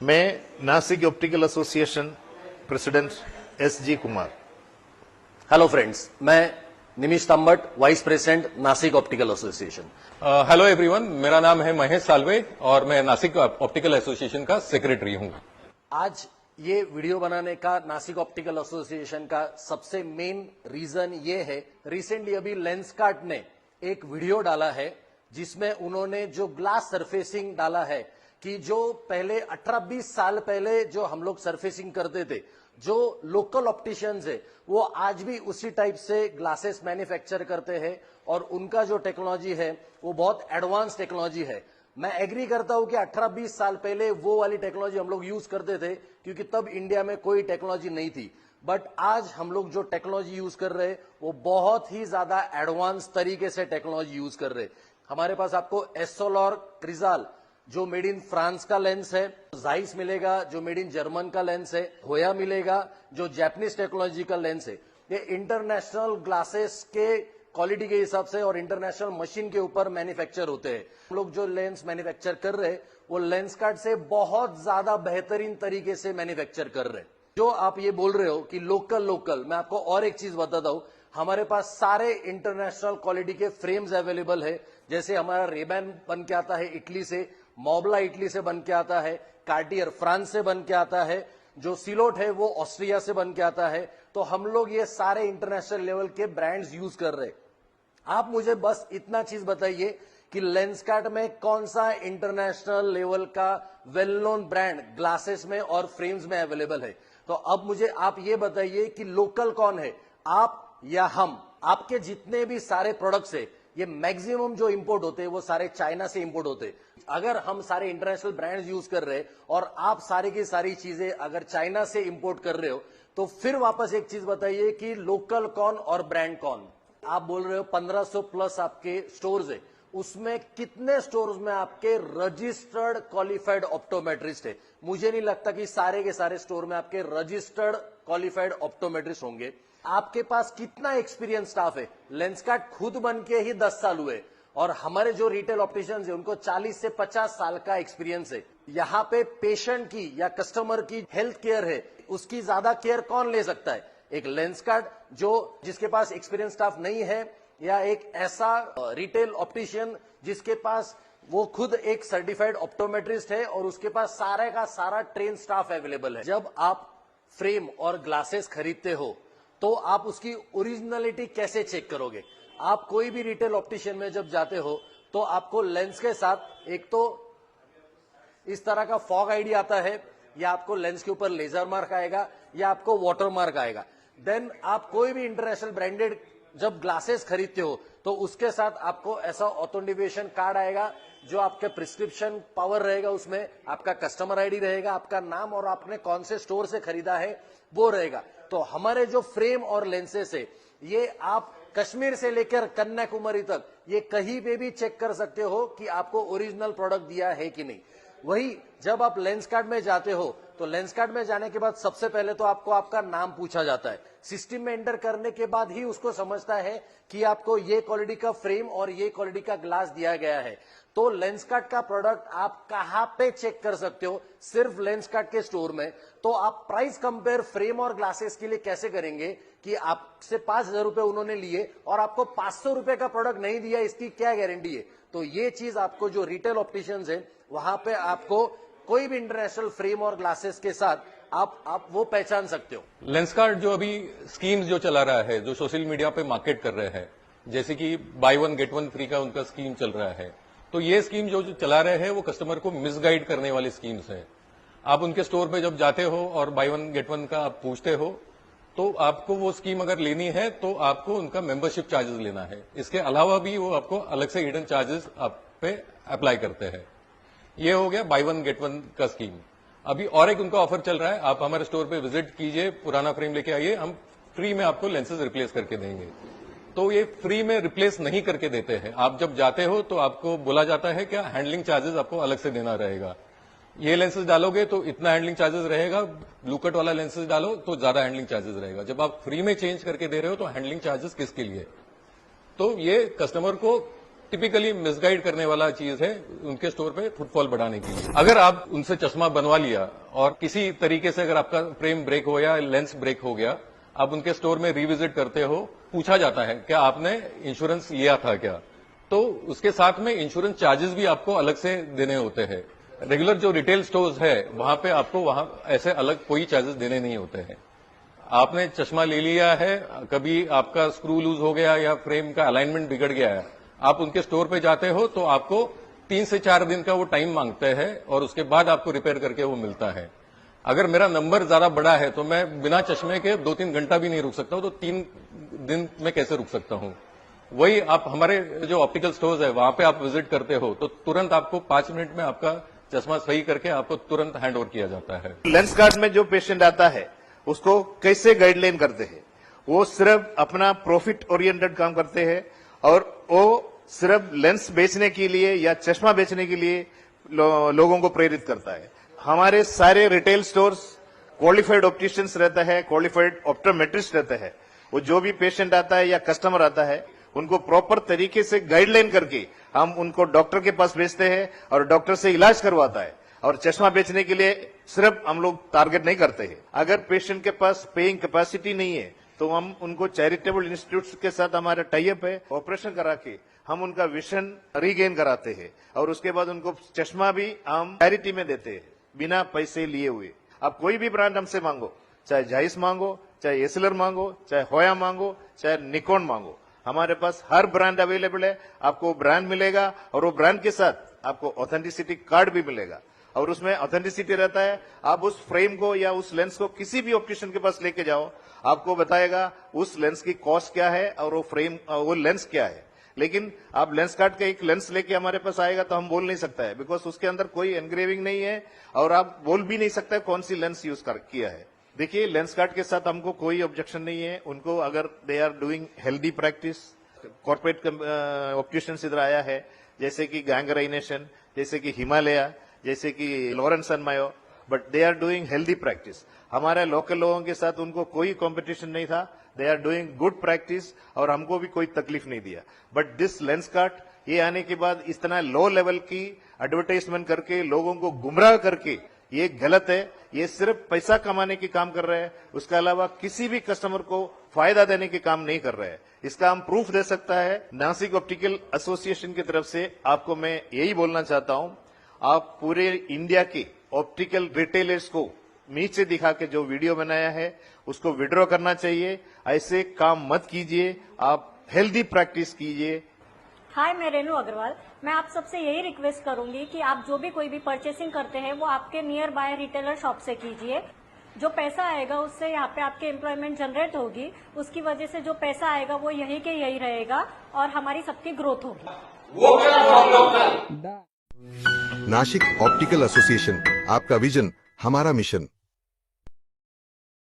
मैं Nashik optical association president S G. Kumar. Hello friends, मैं Nimish Tambat, vice president Nashik optical association. Hello everyone, मेरा नाम है महेश सालवे और मैं नासिक ऑप्टिकल एसोसिएशन का सेक्रेटरी हूं। आज ये वीडियो बनाने का नासिक ऑप्टिकल एसोसिएशन का सबसे मेन रीजन ये है, रिसेंटली अभी लेंसकार्ट ने एक वीडियो डाला है जिसमें उन्होंने जो ग्लास सरफेसिंग डाला है कि जो पहले 18-20 साल पहले जो हम लोग सरफेसिंग करते थे, जो लोकल ऑप्टिशियंस है वो आज भी उसी टाइप से ग्लासेस मैन्युफैक्चर करते हैं और उनका जो टेक्नोलॉजी है वो बहुत एडवांस टेक्नोलॉजी है। मैं एग्री करता हूं कि 18-20 साल पहले वो वाली टेक्नोलॉजी हम लोग यूज करते थे क्योंकि तब इंडिया में कोई टेक्नोलॉजी नहीं थी, बट आज हम लोग जो टेक्नोलॉजी यूज कर रहे हैं वो बहुत ही ज्यादा एडवांस तरीके से टेक्नोलॉजी यूज कर रहे हैं। हमारे पास आपको एस्सोलॉर क्रिजाल जो मेड इन फ्रांस का लेंस है, जाइस मिलेगा जो मेड इन जर्मन का लेंस है, होया मिलेगा जो जापानीज टेक्नोलॉजी का लेंस है। ये इंटरनेशनल ग्लासेस के क्वालिटी के हिसाब से और इंटरनेशनल मशीन के ऊपर मैन्युफैक्चर होते हैं। हम लोग जो लेंस मैन्युफैक्चर कर रहे हैं वो लेंसकार्ट से बहुत ज्यादा बेहतरीन तरीके से मैन्युफैक्चर कर रहे हैं। जो आप ये बोल रहे हो कि लोकल, मैं आपको और एक चीज बताता हूं, हमारे पास सारे इंटरनेशनल क्वालिटी के फ्रेम्स अवेलेबल है। जैसे हमारा रेबैन बन के आता है इटली से, मॉबला इटली से बन के आता है, कार्टियर फ्रांस से बन के आता है, जो सिलोट है वो ऑस्ट्रिया से बन के आता है। तो हम लोग ये सारे इंटरनेशनल लेवल के ब्रांड्स यूज कर रहे हैं। आप मुझे बस इतना चीज बताइए कि लेंसकार्ट में कौन सा इंटरनेशनल लेवल का वेल नोन ब्रांड ग्लासेस में और फ्रेम्स में अवेलेबल है। तो अब मुझे आप ये बताइए कि लोकल कौन है, आप या हम। आपके जितने भी सारे प्रोडक्ट्स है ये मैक्सिमम जो इंपोर्ट होते हैं वो सारे चाइना से इंपोर्ट होते हैं। अगर हम सारे इंटरनेशनल ब्रांड्स यूज कर रहे हैं और आप सारी की सारी चीजें अगर चाइना से इंपोर्ट कर रहे हो तो फिर वापस एक चीज बताइए कि लोकल कौन और ब्रांड कौन। आप बोल रहे हो 1500 प्लस आपके स्टोर्स है, उसमें कितने स्टोर्स में आपके रजिस्टर्ड क्वालिफाइड ऑप्टोमेट्रिस्ट है? मुझे नहीं लगता कि सारे के सारे स्टोर में आपके रजिस्टर्ड क्वालिफाइड ऑप्टोमेट्रिस्ट होंगे। आपके पास कितना एक्सपीरियंस स्टाफ है? लेंसकार्ट खुद बन के ही 10 साल हुए और हमारे जो रिटेल ऑप्टिशियंस है उनको 40 से 50 साल का एक्सपीरियंस है। यहाँ पे पेशेंट की या कस्टमर की हेल्थ केयर है, उसकी ज्यादा केयर कौन ले सकता है? एक लेंसकार्ट जो जिसके पास एक्सपीरियंस स्टाफ नहीं है, या एक ऐसा रिटेल ऑप्टिशियन जिसके पास वो खुद एक सर्टिफाइड ऑप्टोमेट्रिस्ट है और उसके पास सारे का सारा ट्रेन स्टाफ अवेलेबल है। जब आप फ्रेम और ग्लासेस खरीदते हो तो आप उसकी ओरिजिनलिटी कैसे चेक करोगे? आप कोई भी रिटेल ऑप्टिशियन में जब जाते हो तो आपको लेंस के साथ एक तो इस तरह का फॉग आईडी आता है, या आपको लेंस के ऊपर लेजर मार्क आएगा, या आपको वाटर मार्क आएगा। देन आप कोई भी इंटरनेशनल ब्रांडेड जब ग्लासेस खरीदते हो तो उसके साथ आपको ऐसा ऑथेंटिकेशन कार्ड आएगा जो आपके प्रिस्क्रिप्शन पावर रहेगा, उसमें आपका कस्टमर आईडी रहेगा, आपका नाम और आपने कौन से स्टोर से खरीदा है वो रहेगा। तो हमारे जो फ्रेम और लेंसेस है ये आप कश्मीर से लेकर कन्याकुमारी तक ये कहीं पे भी चेक कर सकते हो कि आपको ओरिजिनल प्रोडक्ट दिया है कि नहीं। वही जब आप लेंसकार्ट में जाते हो तो लेंसकार्ट में जाने के बाद सबसे पहले तो आपको आपका नाम पूछा जाता है। सिस्टम में एंटर करने के बाद ही उसको समझता है कि आपको ये क्वालिटी का फ्रेम और ये क्वालिटी का ग्लास दिया गया है। तो लेंसकार्ट का प्रोडक्ट आप कहां पे चेक कर सकते हो? सिर्फ लेंसकार्ट के स्टोर में। तो आप प्राइस कंपेयर फ्रेम और ग्लासेस के लिए कैसे करेंगे कि आपसे 5,000 रुपए उन्होंने लिए और आपको 500 रुपए का प्रोडक्ट नहीं दिया, इसकी क्या गारंटी है? तो ये चीज आपको जो रिटेल ऑप्टिशियंस है वहां पे आपको कोई भी इंटरनेशनल फ्रेम और ग्लासेस के साथ आप वो पहचान सकते हो। लेंसकार्ट जो अभी स्कीम्स जो चला रहा है, जो सोशल मीडिया पे मार्केट कर रहे हैं, जैसे कि by one get one free का उनका स्कीम चल रहा है, तो ये स्कीम जो चला रहे हैं वो कस्टमर को मिसगाइड करने वाली स्कीम्स है। आप उनके स्टोर पे जब जाते हो और बाय वन गेट वन का आप पूछते हो तो आपको वो स्कीम अगर लेनी है तो आपको उनका मेंबरशिप चार्जेस लेना है। इसके अलावा भी वो आपको अलग से हिडन चार्जेस आप पे अप्लाई करते हैं। ये हो गया बाय वन गेट वन का स्कीम। अभी और एक उनका ऑफर चल रहा है, आप हमारे स्टोर पे विजिट कीजिए, पुराना फ्रेम लेके आइए, हम फ्री में आपको लेंसेज रिप्लेस करके देंगे। तो ये फ्री में रिप्लेस नहीं करके देते हैं। आप जब जाते हो तो आपको बोला जाता है क्या हैंडलिंग चार्जेस आपको अलग से देना रहेगा। ये लेंसेज डालोगे तो इतना हैंडलिंग चार्जेस रहेगा, ब्लू कट वाला लेंसेज डालो तो ज्यादा हैंडलिंग चार्जेस रहेगा। जब आप फ्री में चेंज करके दे रहे हो तो हैंडलिंग चार्जेस किसके लिए? तो ये कस्टमर को टिपिकली मिसगाइड करने वाला चीज है उनके स्टोर पे फुटफॉल बढ़ाने के लिए। अगर आप उनसे चश्मा बनवा लिया और किसी तरीके से अगर आपका फ्रेम ब्रेक हो या लेंस ब्रेक हो गया, आप उनके स्टोर में रिविजिट करते हो, पूछा जाता है क्या आपने इंश्योरेंस लिया था क्या, तो उसके साथ में इंश्योरेंस चार्जेस भी आपको अलग से देने होते हैं। रेगुलर जो रिटेल स्टोर्स है वहां पे आपको वहां ऐसे अलग कोई चार्जेस देने नहीं होते हैं। आपने चश्मा ले लिया है, कभी आपका स्क्रू लूज हो गया या फ्रेम का अलाइनमेंट बिगड़ गया है, आप उनके स्टोर पे जाते हो तो आपको 3 से 4 दिन का वो टाइम मांगते हैं और उसके बाद आपको रिपेयर करके वो मिलता है। अगर मेरा नंबर ज्यादा बड़ा है तो मैं बिना चश्मे के 2-3 घंटा भी नहीं रुक सकता हूं, तो 3 दिन में कैसे रुक सकता हूं। वही आप हमारे जो ऑप्टिकल स्टोर्स है वहां पे आप विजिट करते हो तो तुरंत आपको 5 मिनट में आपका चश्मा सही करके आपको तुरंत हैंड ओवर किया जाता है। लेंस कार्ड में जो पेशेंट आता है उसको कैसे गाइडलाइन करते हैं, वो सिर्फ अपना प्रॉफिट ओरिएंटेड काम करते हैं और वो सिर्फ लेंस बेचने के लिए या चश्मा बेचने के लिए लोगों को प्रेरित करता है। हमारे सारे रिटेल स्टोर्स क्वालिफाइड ऑप्टिशियंस रहता है, क्वालिफाइड ऑप्टोमेट्रिस्ट रहता है। वो जो भी पेशेंट आता है या कस्टमर आता है उनको प्रॉपर तरीके से गाइडलाइन करके हम उनको डॉक्टर के पास भेजते हैं और डॉक्टर से इलाज करवाता है। और चश्मा बेचने के लिए सिर्फ हम लोग टारगेट नहीं करते हैं। अगर पेशेंट के पास पेइंग कैपेसिटी नहीं है तो हम उनको चैरिटेबल इंस्टीट्यूट्स के साथ हमारा टाई अप है, ऑपरेशन करा के हम उनका विजन रीगेन कराते हैं और उसके बाद उनको चश्मा भी हम चैरिटी में देते हैं बिना पैसे लिए हुए। आप कोई भी ब्रांड हमसे मांगो, चाहे जाइस मांगो, चाहे एसएलआर मांगो, चाहे होया मांगो, चाहे निकॉन मांगो, हमारे पास हर ब्रांड अवेलेबल है। आपको ब्रांड मिलेगा और वो ब्रांड के साथ आपको ऑथेंटिसिटी कार्ड भी मिलेगा और उसमें ऑथेंटिसिटी रहता है। आप उस फ्रेम को या उस लेंस को किसी भी ऑप्टिशियन के पास लेके जाओ, आपको बताएगा उस लेंस की कॉस्ट क्या है और वो फ्रेम वो लेंस क्या है। लेकिन आप लेंस कार्ड का एक लेंस लेके हमारे पास आएगा तो हम बोल नहीं सकता है, बिकॉज उसके अंदर कोई एनग्रेविंग नहीं है और आप बोल भी नहीं सकते कौन सी लेंस यूज किया है। देखिए, लेंस कार्ड के साथ हमको कोई ऑब्जेक्शन नहीं है। उनको अगर they are doing healthy practice, corporate opticians इधर आया है जैसे कि गैंगराइनेशन, जैसे कि हिमालय, जैसे कि Lawrence and Mayo, but they are doing healthy practice. हमारे लोकल लोगों के साथ उनको कोई कंपटीशन नहीं था। They are doing good practice और हमको भी कोई तकलीफ नहीं दिया। बट दिस लेंस कार्ड ये आने के बाद इतना लो लेवल की एडवर्टाइजमेंट करके लोगों को गुमराह करके ये गलत है। ये सिर्फ पैसा कमाने की काम कर रहे हैं, उसके अलावा किसी भी कस्टमर को फायदा देने के काम नहीं कर रहे हैं। इसका हम प्रूफ दे सकता है। नासिक ऑप्टिकल एसोसिएशन की तरफ से आपको मैं यही बोलना चाहता हूं, आप पूरे इंडिया के ऑप्टिकल रिटेलर्स को नीचे दिखा के जो वीडियो बनाया है उसको विड्रॉ करना चाहिए। ऐसे काम मत कीजिए, आप हेल्दी प्रैक्टिस कीजिए। हाय, मैं रेनू अग्रवाल। मैं आप सबसे यही रिक्वेस्ट करूंगी कि आप जो भी कोई भी परचेसिंग करते हैं वो आपके नियर बाय रिटेलर शॉप से कीजिए। जो पैसा आएगा उससे यहाँ पे आपके एम्प्लॉयमेंट जनरेट होगी, उसकी वजह से जो पैसा आएगा वो यही के यही रहेगा और हमारी सबकी ग्रोथ होगी। नासिक ऑप्टिकल एसोसिएशन, आपका विजन हमारा मिशन।